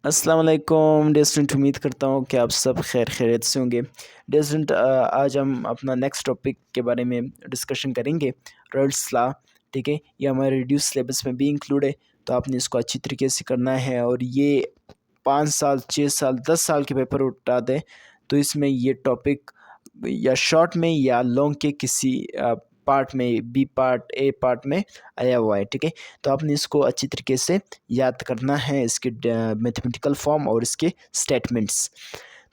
अस्सलाम वालेकुम dear student, उम्मीद करता हूँ कि आप सब खैरियत से होंगे। डियर स्टूडेंट, आज हम अपना नेक्स्ट टॉपिक के बारे में डिस्कशन करेंगे, रॉल्स लॉ। ठीक है, ये हमारे रिड्यूस सिलेबस में भी इंक्लूड है, तो आपने इसको अच्छी तरीके से करना है। और ये 5 साल 6 साल 10 साल के पेपर उठा दें, तो इसमें ये टॉपिक या शॉर्ट में या लॉन्ग के किसी पार्ट में, बी पार्ट, ए पार्ट में आया हुआ है। ठीक है, तो आपने इसको अच्छी तरीके से याद करना है, इसके मैथमेटिकल फॉर्म और इसके स्टेटमेंट्स।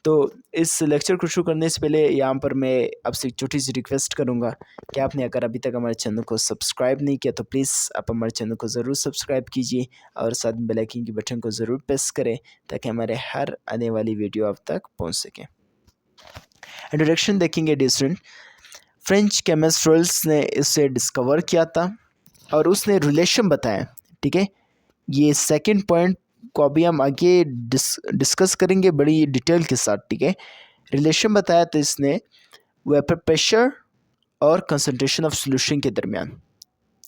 तो इस लेक्चर को शुरू करने से पहले यहाँ पर मैं आपसे एक छोटी सी रिक्वेस्ट करूँगा कि आपने अगर अभी तक हमारे चैनल को सब्सक्राइब नहीं किया तो प्लीज़ आप हमारे चैनल को ज़रूर सब्सक्राइब कीजिए और साथ में बेल आइकन की बटन को ज़रूर प्रेस करें ताकि हमारे हर आने वाली वीडियो आप तक पहुँच सके। इंट्रोडक्शन देखेंगे dear student. French chemist Raoult ने इसे डिस्कवर किया था और उसने रिलेशन बताया। ठीक है, ये सेकंड पॉइंट को अभी हम आगे डिस्कस करेंगे बड़ी डिटेल के साथ। ठीक है, रिलेशन बताया तो इसने वेपर प्रेशर और कंसंट्रेशन ऑफ सॉल्यूशन के दरमियान।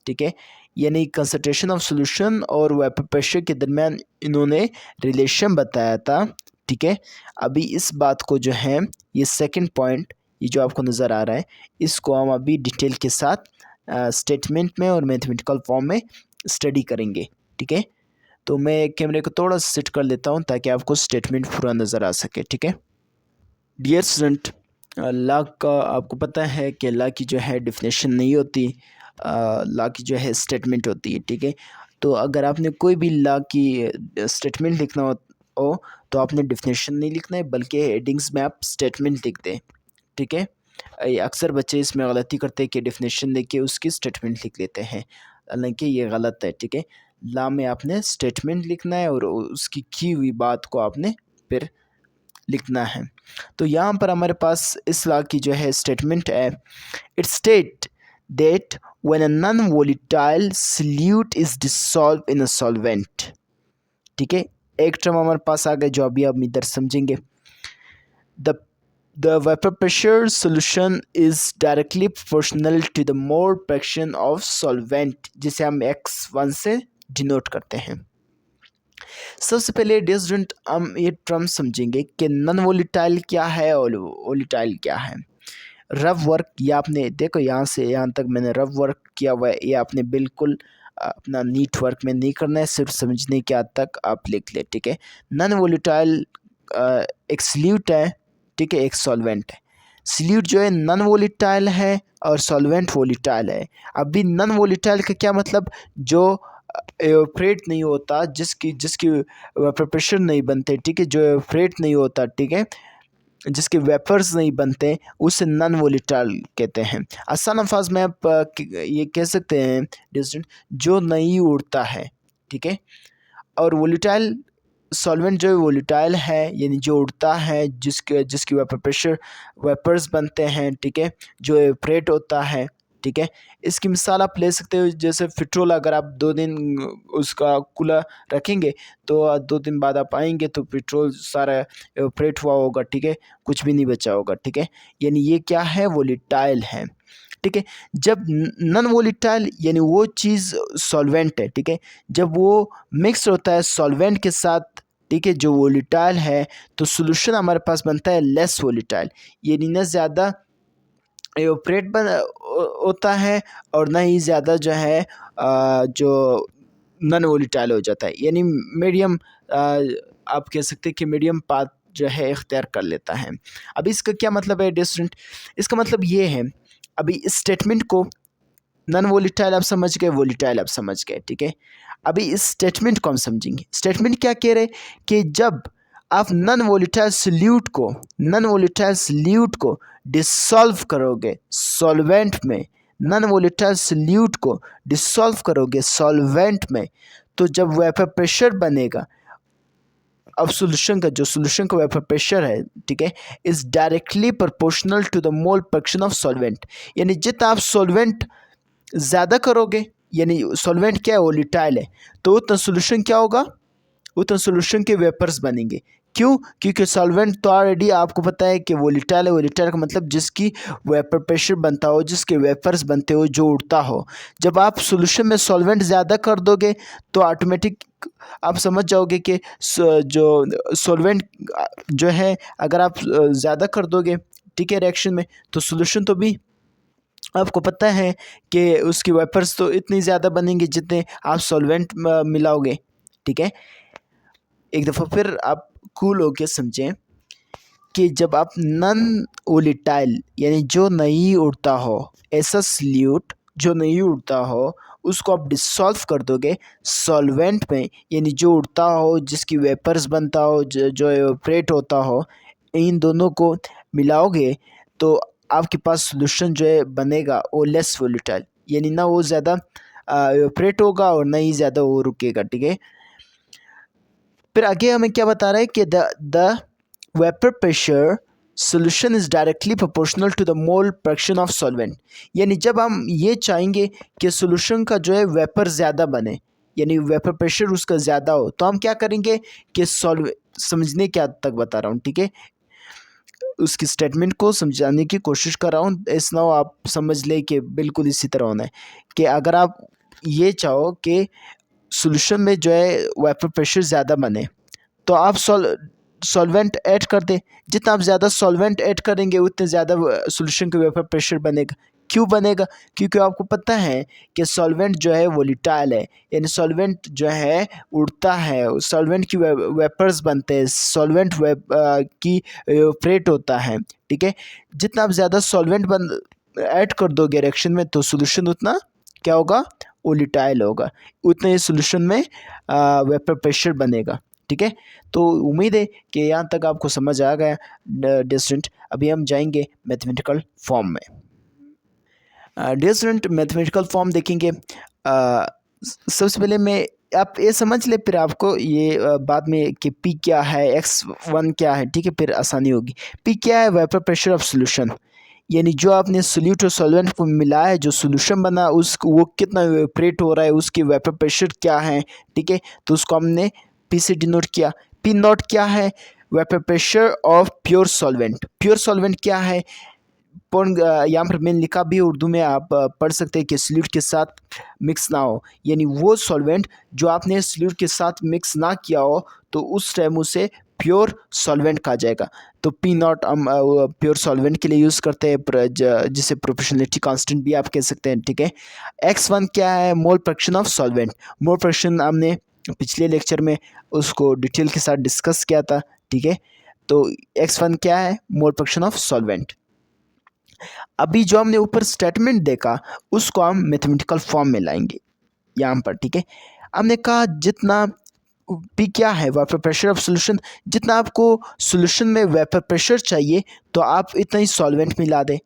ठीक है, यानी कंसंट्रेशन ऑफ सॉल्यूशन और वेपर प्रेशर के दरमियान इन्होंने रिलेशन बताया था। ठीक है, अभी इस बात को जो है, ये सेकंड पॉइंट, ये जो आपको नज़र आ रहा है, इसको हम अभी डिटेल के साथ स्टेटमेंट में और मैथमेटिकल फॉर्म में स्टडी करेंगे। ठीक है, तो मैं कैमरे को थोड़ा सा सेट कर लेता हूँ ताकि आपको स्टेटमेंट पूरा नज़र आ सके। ठीक है, डियर स्टूडेंट, लॉ का आपको पता है कि लॉ की जो है डेफिनेशन नहीं होती, लॉ की जो है स्टेटमेंट होती है। ठीक है, तो अगर आपने कोई भी लॉ की स्टेटमेंट लिखना हो तो आपने डेफिनेशन नहीं लिखना है, बल्कि हेडिंग्स में आप स्टेटमेंट लिख दें। ठीक है, अक्सर बच्चे इसमें गलती करते हैं कि डेफिनेशन लेके उसकी स्टेटमेंट लिख लेते हैं, हालांकि ये गलत है। ठीक है, लॉ में आपने स्टेटमेंट लिखना है और उसकी की हुई बात को आपने फिर लिखना है। तो यहाँ पर हमारे पास इस लॉ की जो है स्टेटमेंट है, it state that when a non volatile solute is dissolve in a solvent. ठीक है, एक टर्म हमारे पास आ गए जो अभी हम इधर समझेंगे। The vapor pressure solution is directly proportional to the mole fraction of solvent, जिसे हम x1 से डिनोट करते हैं। सबसे पहले डियर स्टूडेंट, हम ये टर्म समझेंगे कि नॉन वोलेटाइल क्या है और वोलेटाइल क्या है। रफ वर्क, ये आपने देखो यहाँ से यहाँ तक मैंने रफ वर्क किया हुआ है, ये आपने बिल्कुल अपना नीट वर्क में नहीं करना है, सिर्फ समझने के हद तक आप लिख ले। ठीक है, नॉन वोलेटाइल एक सॉल्यूट है। ठीक है, एक सॉल्वेंट है। सॉल्यूट जो है नॉन वोलेटाइल है और सॉल्वेंट वोलेटाइल है। अभी नॉन वोलेटाइल का क्या मतलब, जो एवापोरेट नहीं होता, जिसकी जिसकी वेपर प्रेशर नहीं बनते। ठीक है, जो एवापोरेट नहीं होता, ठीक है, जिसके वेपर्स नहीं बनते, उसे नॉन वोलेटाइल कहते हैं। आसान अल्फाज में आप ये कह सकते हैं डिस्टेंट, जो नहीं उड़ता है। ठीक है, और वोलेटाइल सॉल्वेंट जो वोलेटाइल है, यानी जो उड़ता है, जिसके जिसकी वेपर प्रेशर वेपर्स बनते हैं। ठीक है, जो एवापोरेट होता है। ठीक है, इसकी मिसाल आप ले सकते हो, जैसे पेट्रोल, अगर आप 2 दिन उसका खुला रखेंगे तो 2 दिन बाद आप आएंगे तो पेट्रोल सारा एवापोरेट हुआ होगा। ठीक है, कुछ भी नहीं बचा होगा। ठीक है, यानी ये क्या है, वोलेटाइल है। ठीक है, जब नॉन वोलेटाइल यानी वो चीज़ सॉल्वेंट है। ठीक है, जब वो मिक्स होता है सॉल्वेंट के साथ, ठीक है, जो वोलेटाइल है, तो सोल्यूशन हमारे पास बनता है लेस वोलेटाइल, यानी न ज़्यादा एवापोरेट होता है और ना ही ज़्यादा जो है जो नॉन वोलेटाइल हो जाता है, यानी मीडियम, आप कह सकते हैं कि मीडियम पाथ जो है इख्तियार कर लेता है। अब इसका क्या मतलब है डिस्टेंट, इसका मतलब ये है, अभी इस स्टेटमेंट को नॉन वोलेटाइल आप समझ गए, वोलेटाइल आप समझ गए। ठीक है, अभी इस स्टेटमेंट को हम समझेंगे। स्टेटमेंट क्या कह रहे कि जब आप नॉन वोलेटाइल सॉल्यूट को डिसॉल्व करोगे सॉल्वेंट में, नॉन वोलेटाइल सॉल्यूट को डिसॉल्व करोगे सॉल्वेंट में, तो जब वेपर प्रेशर बनेगा, अब सोल्यूशन का वेपर प्रेशर है, ठीक है, is directly proportional to the mole fraction of solvent, यानी जितना आप सॉल्वेंट ज़्यादा करोगे, यानी सॉल्वेंट क्या है, वोलेटाइल है, तो उतना सोल्यूशन क्या होगा, उतना सोल्यूशन के वेपर्स बनेंगे। क्यों? क्योंकि सॉल्वेंट तो ऑलरेडी आपको पता है कि वोलेटाइल है। वोलेटाइल का मतलब जिसकी वेपर प्रेशर बनता हो, जिसके वेपर्स बनते हो, जो उड़ता हो। जब आप सोल्यूशन में सॉल्वेंट ज़्यादा कर दोगे तो ऑटोमेटिक आप समझ जाओगे कि जो सॉल्वेंट जो है अगर आप ज़्यादा कर दोगे, ठीक है, रिएक्शन में, तो सोल्यूशन तो भी आपको पता है कि उसकी वेपर्स तो इतनी ज़्यादा बनेंगे जितने आप सॉल्वेंट मिलाओगे, ठीक है। एक दफ़ा फिर आप कूल होके समझें कि जब आप नॉन वोलेटाइल यानी जो नहीं उड़ता हो, ऐसा सॉल्यूट जो नहीं उड़ता हो, उसको आप डिसॉल्व कर दोगे सॉल्वेंट में, यानी जो उड़ता हो, जिसकी वेपर्स बनता हो, जो एवापोरेट होता हो, इन दोनों को मिलाओगे तो आपके पास सॉल्यूशन जो है बनेगा वो लेस वोलेटाइल, यानी ना वो ज़्यादा एवापोरेट होगा और ना ही ज़्यादा वो रुकेगा, ठीक है। फिर आगे हमें क्या बता रहा है कि the vapour pressure solution is directly proportional to the mole fraction of solvent, यानी जब हम ये चाहेंगे कि सोल्यूशन का जो है वेपर ज़्यादा बने, यानी वेपर प्रेशर उसका ज़्यादा हो, तो हम क्या करेंगे कि समझने क्या तक बता रहा हूँ, ठीक है, उसकी स्टेटमेंट को समझाने की कोशिश कर रहा हूँ। इस ना आप समझ ले कि बिल्कुल इसी तरह होना है कि अगर आप ये चाहो कि सॉल्यूशन में जो है वेपर प्रेशर ज़्यादा बने, तो आप सॉल्वेंट ऐड कर दें। जितना आप ज़्यादा सॉल्वेंट ऐड करेंगे उतने ज़्यादा सॉल्यूशन का वेपर प्रेशर बनेगा। क्यों बनेगा? क्योंकि आपको पता है कि सॉल्वेंट जो है वोलेटाइल है, यानी सॉल्वेंट जो है उड़ता है, सॉल्वेंट की वेपर्स बनते हैं, सॉल्वेंट की एवापोरेट होता है, ठीक है। जितना आप ज़्यादा सॉल्वेंट ऐड कर दोगे रिएक्शन में तो सॉल्यूशन उतना क्या होगा? वोलेटाइल होगा, उतने ही सॉल्यूशन में वेपर प्रेशर बनेगा, ठीक है। तो उम्मीद है कि यहाँ तक आपको समझ आ गया डियर स्टूडेंट। अभी हम जाएंगे मैथमेटिकल फॉर्म में। डियर स्टूडेंट, मैथमेटिकल फॉर्म देखेंगे। सबसे पहले मैं आप ये समझ ले, फिर आपको ये बाद में कि पी क्या है, x1 क्या है, ठीक है, फिर आसानी होगी। पी क्या है? वेपर प्रेशर ऑफ सॉल्यूशन, यानी जो आपने सोल्यूट और सॉल्वेंट को मिलाया है, जो सोल्यूशन बना उसको वो कितना एवापोरेट हो रहा है, उसकी वेपर प्रेशर क्या है, ठीक है, तो उसको हमने पी से डिनोट किया। पी नॉट क्या है? Vapour pressure of pure solvent. Pure solvent क्या है? यहाँ पर मैंने लिखा भी उर्दू में, आप पढ़ सकते हैं कि सॉल्यूट के साथ मिक्स ना हो, यानी वो सॉल्वेंट जो आपने सॉल्यूट के साथ मिक्स ना किया हो तो उस टाइम उसे प्योर सॉल्वेंट कहा जाएगा। तो पी नॉट हम प्योर सॉल्वेंट के लिए यूज़ करते हैं, जिसे प्रोपोर्शनलिटी कांस्टेंट भी आप कह सकते हैं, ठीक है। x1 क्या है? मोल fraction of solvent. Mole fraction हमने पिछले लेक्चर में उसको डिटेल के साथ डिस्कस किया था, ठीक है। तो x1 क्या है? मोल फ्रैक्शन ऑफ सॉल्वेंट। अभी जो हमने ऊपर स्टेटमेंट देखा उसको हम मैथमेटिकल फॉर्म में लाएंगे यहाँ पर, ठीक है। हमने कहा जितना पी क्या है? Vapour pressure of solution. जितना आपको सॉल्यूशन में वेपर प्रेशर चाहिए तो आप इतना ही सॉल्वेंट मिला दें,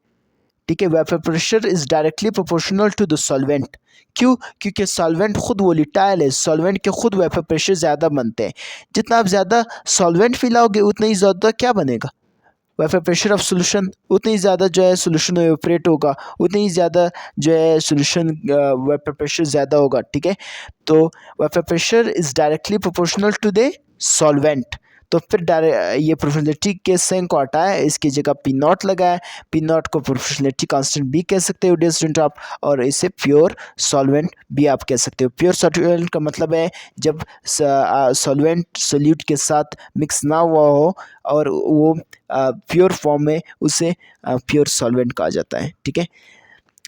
ठीक है। Vapour pressure is directly proportional to the solvent. क्यों? क्योंकि सॉल्वेंट खुद वोलेटाइल है, सॉल्वेंट के खुद वेपर प्रेशर ज़्यादा बनते हैं। जितना आप ज़्यादा सॉल्वेंट मिलाओगे उतना ही ज़्यादा क्या बनेगा? Vapour pressure of solution. उतनी ज़्यादा जो है सॉल्यूशन एवापोरेट होगा, उतनी ही ज़्यादा जो है सॉल्यूशन वेपर प्रेशर ज़्यादा होगा, ठीक है। तो vapour pressure is directly proportional to the solvent. तो फिर ये प्रोपोर्शनलिटी के साइन को हटाया, इसकी जगह पी नॉट लगाया। पी नॉट को प्रोपोर्शनलिटी कांस्टेंट भी कह सकते हो डियर स्टूडेंट आप, और इसे प्योर सॉल्वेंट भी आप कह सकते हो। प्योर सॉल्वेंट का मतलब है जब सॉल्वेंट सोल्यूट के साथ मिक्स ना हुआ हो और वो प्योर फॉर्म में, उसे प्योर सॉल्वेंट कहा जाता है, ठीक है।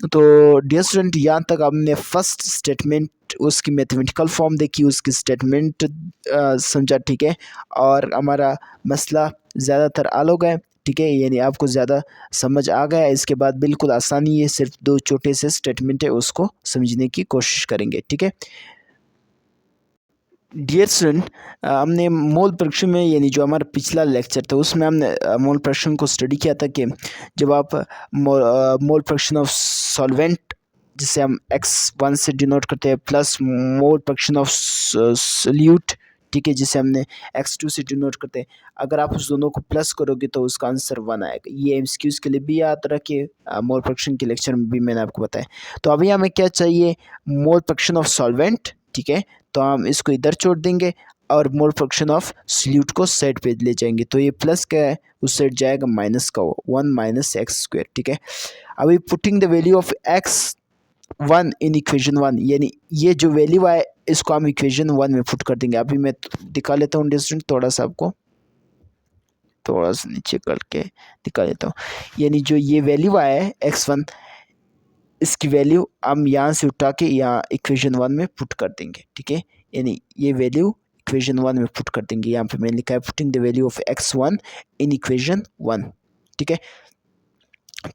तो डियर स्टूडेंट, यहाँ तक हमने फर्स्ट स्टेटमेंट उसकी मैथमेटिकल फॉर्म देखी, उसकी स्टेटमेंट समझा, ठीक है। और हमारा मसला ज़्यादातर हल हो गया, ठीक है, यानी आपको ज़्यादा समझ आ गया। इसके बाद बिल्कुल आसानी है, सिर्फ दो छोटे से स्टेटमेंट है, उसको समझने की कोशिश करेंगे, ठीक है। डियर स्टूडेंट, हमने मोल फ्रैक्शन में, यानी जो हमारा पिछला लेक्चर था उसमें हमने मोल फ्रैक्शन को स्टडी किया था कि जब आप मोल फ्रैक्शन ऑफ सॉल्वेंट, जिसे हम x1 से डिनोट करते हैं, plus mole fraction of solute, ठीक है, जिसे हमने x2 से डिनोट करते हैं, अगर आप उस दोनों को प्लस करोगे तो उसका आंसर 1 आएगा। ये एमसीक्यूज के लिए भी याद रखिए, मोल फ्रैक्शन के लेक्चर में भी मैंने आपको बताया। तो अभी हमें क्या चाहिए? मोल फ्रैक्शन ऑफ सॉल्वेंट, ठीक है। तो हम इसको इधर छोड़ देंगे और मोल फ्रैक्शन ऑफ सल्यूट को साइड पे ले जाएंगे, तो ये प्लस का है उस साइड जाएगा माइनस का, 1 माइनस एक्स स्क्वायर, ठीक है। अभी putting the value of x one in equation one, यानी ये जो वैल्यू आए इसको हम इक्वेशन वन में पुट कर देंगे। अभी मैं दिखा लेता हूँ डिस्टेंस, थोड़ा सा आपको थोड़ा सा नीचे करके दिखा देता हूँ। यानी जो ये वैल्यू आया है एक्स वन, इसकी वैल्यू हम यहाँ से उठा के यहाँ इक्वेशन वन में पुट कर देंगे, ठीक है। यानी ये वैल्यू इक्वेशन वन में पुट कर देंगे। यहाँ पे मैंने लिखा है putting the value of x one in equation one, ठीक है।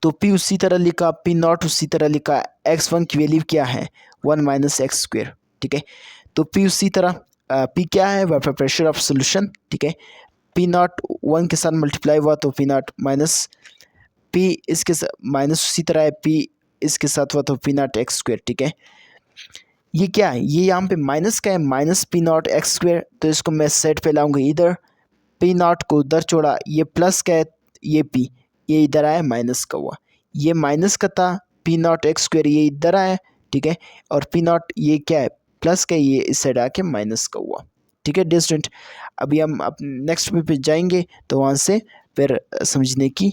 तो पी उसी तरह लिखा, पी नॉट उसी तरह लिखा, एक्स वन की वैल्यू क्या है 1 माइनस एक्स स्क्वायर, ठीक है। तो पी उसी तरह पी क्या है वेपर प्रेशर ऑफ सोल्यूशन, ठीक है। पी नॉट 1 के साथ मल्टीप्लाई हुआ तो पी नॉट माइनस पी इसके माइनस उसी तरह है, पी इसके साथ हुआ तो पी नॉट एक्स स्क्वायर, ठीक है। ये क्या है, ये यहाँ पे माइनस का है, minus P not x square, तो इसको मैं सेट पे लाऊंगा इधर, पी नॉट को उधर छोड़ा, ये प्लस का है, ये पी ये इधर आया माइनस का हुआ, ये माइनस का था पी नॉट एक्स स्क्वायर ये इधर आया, ठीक है। और पी नॉट ये क्या है प्लस का, ये इस साइड आके माइनस का हुआ, ठीक है डिस्टेंट। अभी हम नेक्स्ट पे जाएंगे तो वहाँ से फिर समझने की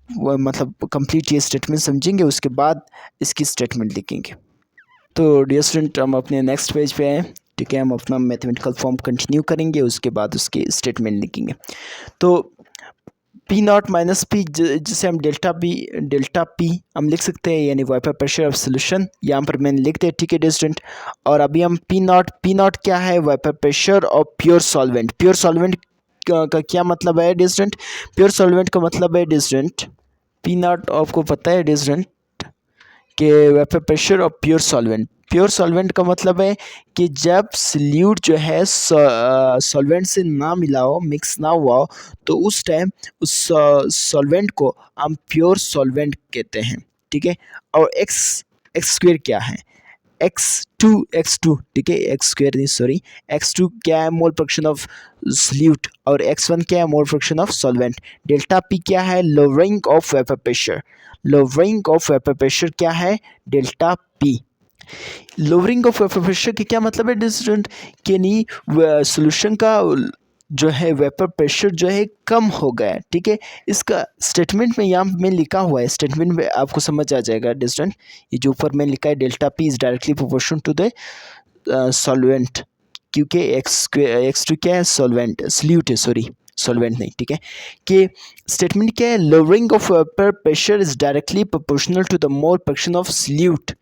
वो मतलब कंप्लीट ये स्टेटमेंट समझेंगे, उसके बाद इसकी स्टेटमेंट लिखेंगे। तो डियर स्टूडेंट हम अपने नेक्स्ट पेज पे हैं, ठीक है। हम अपना मैथमेटिकल फॉर्म कंटिन्यू करेंगे, उसके बाद उसकी स्टेटमेंट लिखेंगे। तो पी नॉट माइनस पी जिसे हम डेल्टा पी हम लिख सकते हैं, यानी वेपर प्रेशर ऑफ सोल्यूशन, यहाँ पर मैंने लिख दिया, ठीक है डिस्टेंट। और अभी हम पी नॉट क्या है vapour pressure of pure solvent. Pure solvent का क्या मतलब है डिस्टेंट, प्योर सॉल्वेंट का मतलब है डिस्टेंट, पी नॉट आपको पता है डिस्टेंट कि vapour pressure of pure solvent. Pure solvent का मतलब है कि जब सल्यूट जो है सॉल्वेंट से ना मिला हो, मिक्स ना हुआ हो, तो उस टाइम उस सॉल्वेंट को हम प्योर सॉल्वेंट कहते हैं, ठीक है। और एक्स स्क्वायर क्या है, x2 ठीक है, एक्स स्क्वायर नहीं सॉरी, x2 क्या है मोल फ्रैक्शन ऑफ सल्यूट, और x1 क्या है मोल fraction of solvent. Delta P क्या है lowering of vapour pressure, lowering of vapour pressure क्या है delta P. Lowering of vapour pressure के क्या मतलब है डिस्टेंट, कि नहीं सोल्यूशन का जो है वेपर प्रेशर जो है कम हो गया है, ठीक है। इसका स्टेटमेंट में यहाँ में लिखा हुआ है, स्टेटमेंट में आपको समझ आ जाएगा डिस्टेंट। ये जो ऊपर में लिखा है delta P is directly proportional to the solvent, क्योंकि x2 क्या है सॉल्वेंट, सल्यूट है सॉरी, सॉल्वेंट नहीं, ठीक है। कि स्टेटमेंट क्या है lowering of vapour pressure is directly proportional to the mole fraction of solute,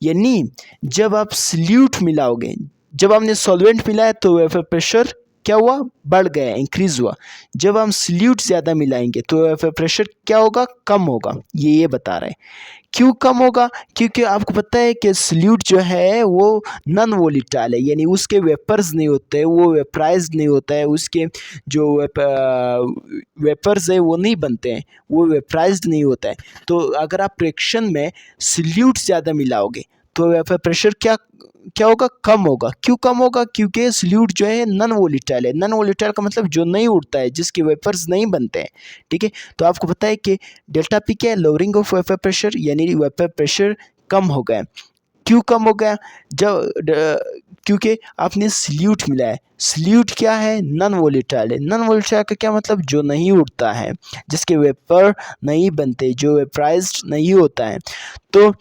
यानी जब आप सल्यूट मिलाओगे, जब हमने सॉल्वेंट मिलाया तो वेपर प्रेशर क्या हुआ बढ़ गया, इंक्रीज हुआ। जब हम सल्यूट ज़्यादा मिलाएंगे तो वेपर प्रेशर क्या होगा कम होगा, ये बता रहे हैं। क्यों कम होगा, क्योंकि आपको पता है कि सल्यूट जो है वो नॉन वोलेटाइल है, यानी उसके वेपर्स नहीं होते, वो वेपराइज नहीं होता है, उसके जो वेपर्स है वो नहीं बनते हैं, वो वेपराइज नहीं होता है। तो अगर आप रिएक्शन में सल्यूट ज़्यादा मिलाओगे तो वेपर प्रेशर क्या होगा कम होगा। क्यों कम होगा, क्योंकि सल्यूट जो है नॉन वोलेटाइल है। नॉन वोलेटाइल का मतलब जो नहीं उड़ता है, जिसके वेपर्स नहीं बनते हैं, ठीक है। तो आपको पता है कि डेल्टा पी क्या है लोअरिंग ऑफ वेपर प्रेशर, यानी वेपर प्रेशर कम हो गया। क्यों कम हो गया, क्योंकि आपने सल्यूट मिलाया है। सल्यूट क्या है नॉन वोलेटाइल है। नॉन वोलेटाइल का क्या मतलब जो नहीं उड़ता है, जिसके वेपर नहीं बनते, जो वेपराइज्ड नहीं होता है। तो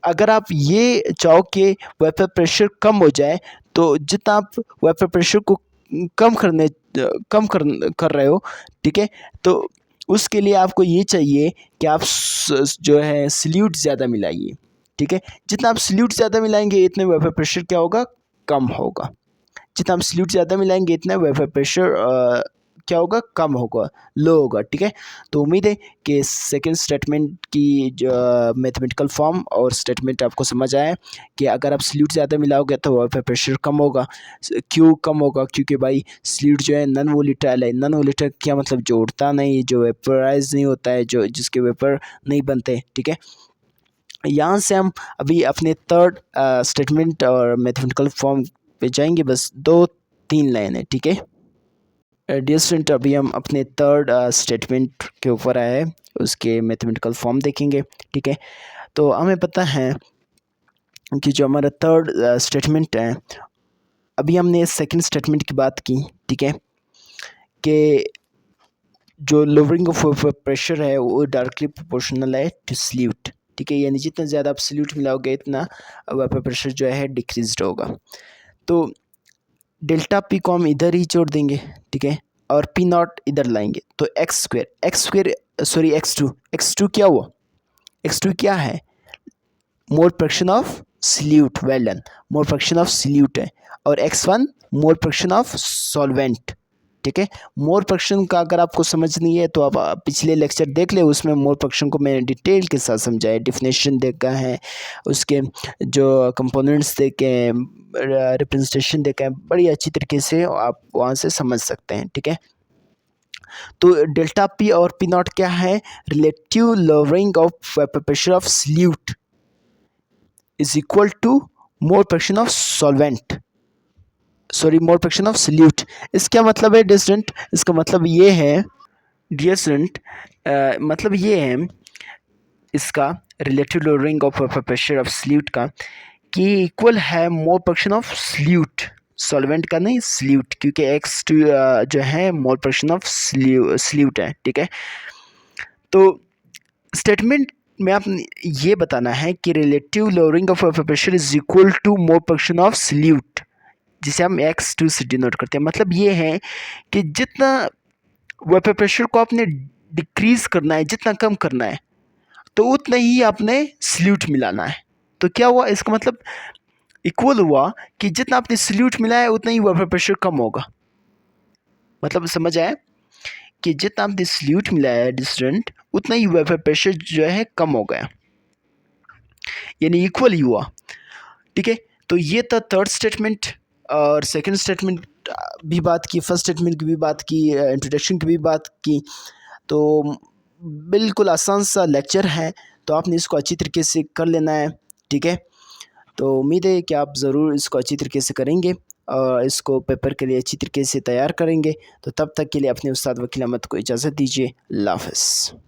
अगर आप ये चाहो कि वेपर प्रेशर कम हो जाए, तो जितना आप वेपर प्रेशर को कम कर रहे हो, ठीक है, तो उसके लिए आपको ये चाहिए कि आप जो है सल्यूट ज़्यादा मिलाइए, ठीक है। जितना आप सल्यूट ज़्यादा मिलाएंगे इतने वेपर प्रेशर क्या होगा कम होगा। जितना हम सल्यूट ज़्यादा मिलाएंगे इतना वेपर प्रेशर क्या होगा कम होगा, लो होगा, ठीक है। तो उम्मीद है कि सेकंड स्टेटमेंट की जो मैथमेटिकल फॉर्म और स्टेटमेंट आपको समझ आया कि अगर आप सल्यूट ज़्यादा मिलाओगे तो वेपर प्रेशर कम होगा। क्यों कम होगा, क्योंकि भाई सल्यूट जो है नॉन वोलेटाइल है। नॉन वोलेटाइल क्या मतलब जो उड़ता नहीं, जो वेपराइज नहीं होता है, जो जिसके वेपर नहीं बनते, ठीक है। यहाँ से हम अभी अपने थर्ड स्टेटमेंट और मैथमेटिकल फॉर्म पे जाएंगे, बस 2-3 लाइन है, ठीक है। डियर स्टूडेंट अभी हम अपने थर्ड स्टेटमेंट के ऊपर आए हैं, उसके मैथमेटिकल फॉर्म देखेंगे, ठीक है। तो हमें पता है कि जो हमारा थर्ड स्टेटमेंट है अभी हमने सेकंड स्टेटमेंट की बात की, ठीक है, कि जो लोअरिंग ऑफ प्रेशर है वो डायरेक्टली प्रोपोर्शनल है टू सल्यूट, ठीक है, यानी जितना ज़्यादा आप सल्यूट मिलाओगे इतना वेपर प्रेशर जो है डिक्रीज्ड होगा। तो डेल्टा पी को हम इधर ही छोड़ देंगे, ठीक है, और पी नॉट इधर लाएंगे, तो एक्स टू क्या हुआ, एक्स टू क्या है, मोल fraction of salute, well done, mole fraction of salute है, और x1 mole fraction of solvent, ठीक है। मोल फ्रैक्शन का अगर आपको समझ नहीं है तो आप पिछले लेक्चर देख ले, उसमें मोल फ्रैक्शन को मैंने डिटेल के साथ समझाया, डिफिनेशन देखा है, उसके जो कंपोनेंट्स देखे हैं, रिप्रेजेंटेशन देखा है, बड़ी अच्छी तरीके से आप वहाँ से समझ सकते हैं, ठीक है। तो डेल्टा पी और पी नॉट क्या है, relative lowering of pressure of solute is equal to mole fraction of solvent, sorry mole fraction of salute. इसका मतलब है डियर स्टूडेंट, इसका मतलब ये है डियर स्टूडेंट, मतलब ये है इसका relative lowering of pressure of solute का कि इक्वल है मोल फ्रैक्शन ऑफ सल्यूट, सॉल्वेंट का नहीं सल्यूट, क्योंकि x2 जो है मोल फ्रैक्शन ऑफ सल्यूट है, ठीक है। तो स्टेटमेंट में आप ये बताना है कि relative lowering of pressure is equal to mole fraction of solute, जिसे हम x2 से डिनोट करते हैं। मतलब ये है कि जितना वेपर प्रेशर को आपने डिक्रीज करना है, जितना कम करना है, तो उतना ही आपने सल्यूट मिलाना है। तो क्या हुआ, इसका मतलब इक्वल हुआ कि जितना आपने सल्यूट मिलाया उतना ही वेपर प्रेशर कम होगा। मतलब समझ आया कि जितना आपने सल्यूट मिलाया है डिस्टेंट, उतना ही वेपर प्रेशर जो है कम हो गया, यानी इक्वल ही हुआ, ठीक है। तो ये था थर्ड स्टेटमेंट, और सेकंड स्टेटमेंट भी बात की, फर्स्ट स्टेटमेंट की भी बात की, इंट्रोडक्शन की भी बात की। तो बिल्कुल आसान सा लेक्चर है, तो आपने इसको अच्छी तरीके से कर लेना है, ठीक है। तो उम्मीद है कि आप ज़रूर इसको अच्छी तरीके से करेंगे और इसको पेपर के लिए अच्छी तरीके से तैयार करेंगे। तो तब तक के लिए अपने उस्ताद वकील अहमद को इजाज़त दीजिए। अल्लाह हाफ़िज़।